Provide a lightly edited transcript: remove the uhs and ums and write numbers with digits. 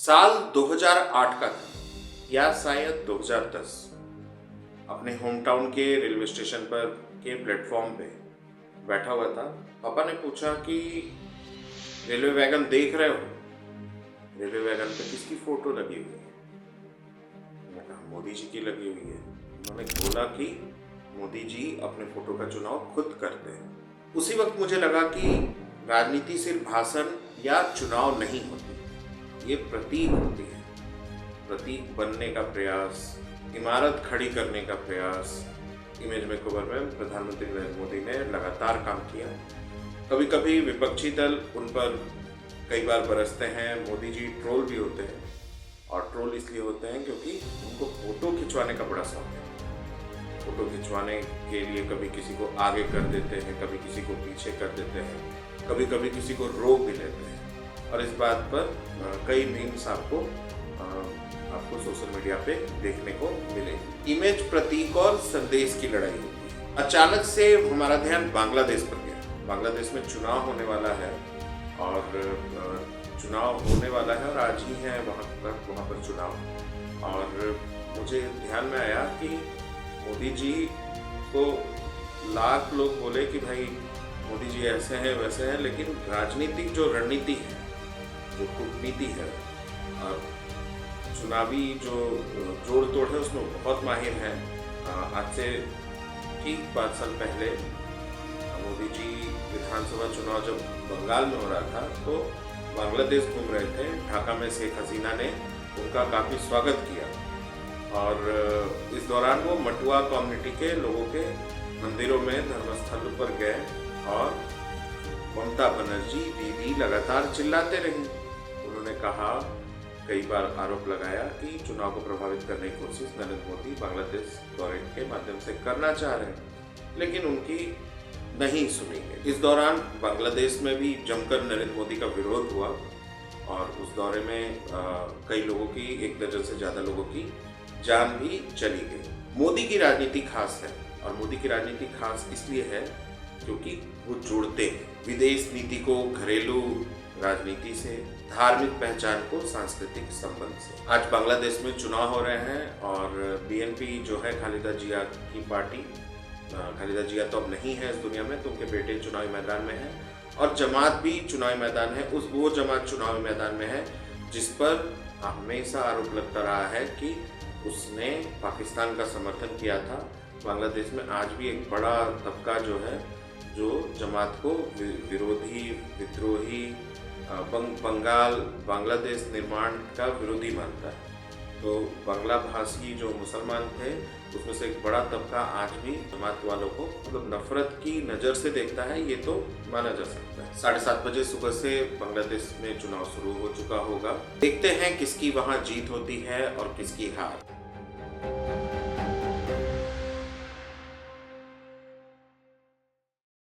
साल 2008 का था या शायद 2010। अपने होम टाउन के रेलवे स्टेशन पर के प्लेटफॉर्म पे बैठा हुआ था। पापा ने पूछा कि रेलवे वैगन देख रहे हो? रेलवे वैगन पे किसकी फोटो लगी हुई है? मैंने कहा मोदी जी की लगी हुई है। उन्होंने बोला कि मोदी जी अपने फोटो का चुनाव खुद करते हैं। उसी वक्त मुझे लगा कि राजनीति सिर्फ भाषण या चुनाव नहीं होती, ये प्रतीक होती है। प्रतीक बनने का प्रयास, इमारत खड़ी करने का प्रयास। इमेज मेकओवर में प्रधानमंत्री नरेंद्र मोदी ने लगातार काम किया। कभी कभी विपक्षी दल उन पर कई बार बरसते हैं, मोदी जी ट्रोल भी होते हैं। और ट्रोल इसलिए होते हैं क्योंकि उनको फोटो खिंचवाने का बड़ा शौक है। फोटो खिंचवाने के लिए कभी किसी को आगे कर देते हैं, कभी किसी को पीछे कर देते हैं, कभी कभी किसी को रोक भी लेते हैं। और इस बात पर कई मीम्स आपको सोशल मीडिया पे देखने को मिलेगी। इमेज, प्रतीक और संदेश की लड़ाई होती है। अचानक से हमारा ध्यान बांग्लादेश पर गया। बांग्लादेश में चुनाव होने वाला है और आज ही है वहाँ पर चुनाव। और मुझे ध्यान में आया कि मोदी जी को लाख लोग बोले कि भाई मोदी जी ऐसे हैं वैसे हैं, लेकिन राजनीतिक जो रणनीति है, जो कूटनीति है और चुनावी जो जोड़ तोड़ है उसमें बहुत माहिर हैं। आज से ठीक 5 साल पहले मोदी जी विधानसभा चुनाव जब बंगाल में हो रहा था तो बांग्लादेश घूम रहे थे। ढाका में शेख हसीना ने उनका काफ़ी स्वागत किया और इस दौरान वो मटुआ कम्युनिटी के लोगों के मंदिरों में, धर्मस्थलों पर गए और ममता बनर्जी दीदी लगातार चिल्लाते रही। उन्होंने कहा, कई बार आरोप लगाया कि चुनाव को प्रभावित करने की कोशिश नरेंद्र मोदी बांग्लादेश दौरे के माध्यम से करना चाह रहे हैं, लेकिन उनकी नहीं सुनी गई। इस दौरान बांग्लादेश में भी जमकर नरेंद्र मोदी का विरोध हुआ और उस दौरे में कई लोगों की, 1 दर्जन से ज़्यादा लोगों की जान भी चली गई। मोदी की राजनीति खास है और मोदी की राजनीति खास इसलिए है क्योंकि वो जोड़ते हैं विदेश नीति को घरेलू राजनीति से, धार्मिक पहचान को सांस्कृतिक संबंध से। आज बांग्लादेश में चुनाव हो रहे हैं और बीएनपी जो है खालिदा जिया की पार्टी, खालिदा जिया तो अब नहीं है इस दुनिया में, तो उनके बेटे चुनावी मैदान में है और जमात भी चुनावी मैदान है। वो जमात चुनावी मैदान में है जिस पर हमेशा आरोप लगता रहा है कि उसने पाकिस्तान का समर्थन किया था। बांग्लादेश में आज भी एक बड़ा तबका जो है जो जमात को विरोधी, विद्रोही, बांग्लादेश निर्माण का विरोधी मानता है। तो बांग्ला भाषी जो मुसलमान थे उसमें से एक बड़ा तबका आज भी जमात वालों को मतलब नफरत की नज़र से देखता है, ये तो माना जा सकता है। 7:30 बजे सुबह से बांग्लादेश में चुनाव शुरू हो चुका होगा। देखते हैं किसकी वहाँ जीत होती है और किसकी हार।